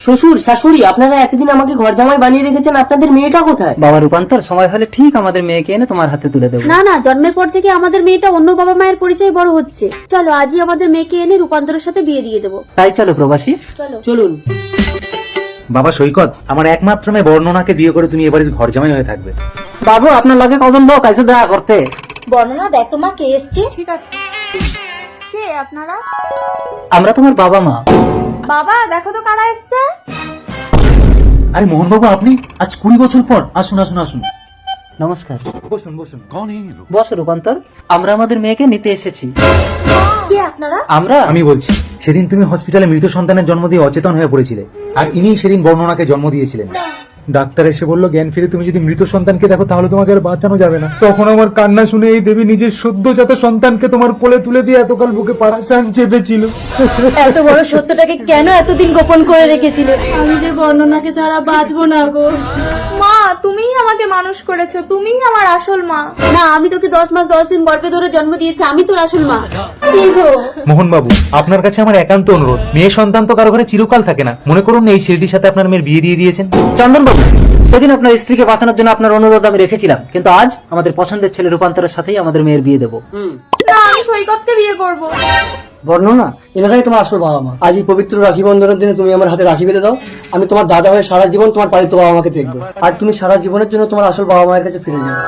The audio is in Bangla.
শ্বশুর শাশুড়ি, আপনারা এতদিন আমাকে ঘর জামাই বানিয়ে রেখেছেন, আপনাদের মেয়েটা কোথায়? বাবা রূপান্তর, সময় হলে ঠিক আমাদের মেয়েকে এনে তোমার হাতে তুলে দেবো। না না, জন্মের পর থেকে আমাদের মেয়েটা অন্য বাবা মায়ের পরিচয় বড় হচ্ছে। চলো আজই আমাদের মেয়েকে এনে রূপান্তরের সাথে বিয়ে দিয়ে দেবো। তাই চলো প্রবাসী। চলো চলুন। বাবা সৈকত, আমার একমাত্র মেয়ে বর্ণনাকে বিয়ে করে তুমি এবারে ঘর জামাই হয়ে থাকবে। বাবু, আপনার লাগে কজন লোক আছে দেখা করতে? বর্ণনা দেখ তো মা কে এসছে। ঠিক আছে। কে আপনারা? আমরা তোমার বাবা মা। বাবা দেখো তো কারা এসছে। আরে মোহনবাবু, আপনি আজ 20 বছর পর, আসুন আসুন আসুন, নমস্কার। বসুন বসুন। বস রূপান্তর, আমরা আমাদের মেয়েকে নিতে এসেছি। কে আপনারা? আমরা আমি বলছি, সেদিন তুমি হসপিটালে মৃত সন্তানের জন্ম দিয়ে অচেতন হয়ে পড়েছিলে, আর ইনি সেদিন বর্ণনাকে জন্ম দিয়েছিলেন। ডাক্তার এসে বলল, জ্ঞান ফিরে তুমি যদি মৃত সন্তানকে দেখো তাহলে তোমাকে আর বাঁচানো যাবে না। তখন আমার কান্না শুনে এই দেবী নিজের সদ্যজাত সন্তানকে তোমার কোলে তুলে দিয়ে এতকাল বুকে পাড়াচান চেপেছিল। এত বড় সত্যটাকে কেন এতদিন গোপন করে রেখেছিলে? আমি যে বর্ণনাকে ছাড়া বাঁচবো না গো। মা তুমিই আমাকে মানুষ করেছো, তুমিই আমার আসল মা। না, আমি তোকে 10 মাস 10 দিন গর্ভে ধরে জন্ম দিয়েছি, আমি তোর আসল মা। কি গো? মোহনবাবু, আপনার কাছে আমার একান্ত অনুরোধ, মেয়ে সন্তান তো কারো ঘরে চিরকাল থাকে না, মনে করুন এই ছেলেটির সাথে আপনার মেয়ের বিয়ে দিয়ে দিয়েছেন। চন্দন বাবু, সেদিন আপনার স্ত্রীকে বাঁচানোর জন্য আপনার অনুরোধ আমি রেখেছিলাম, কিন্তু আজ আমাদের পছন্দের ছেলে রূপান্তরের সাথেই আমাদের মেয়ের বিয়ে দেবো। না, আমি সৈকতকে বিয়ে করব। বর্ণনা, এনারাই তোমার আসল বাবা মা। আজ এই পবিত্র রাখি বন্ধনের দিনে তুমি আমার হাতে রাখি বেঁধে দাও। আমি তোমার দাদা হয়ে সারা জীবন তোমার পালিত বাবা মাকে দেখবো, আর তুমি সারা জীবনের জন্য তোমার আসল বাবা মায়ের কাছে ফিরে যাবে।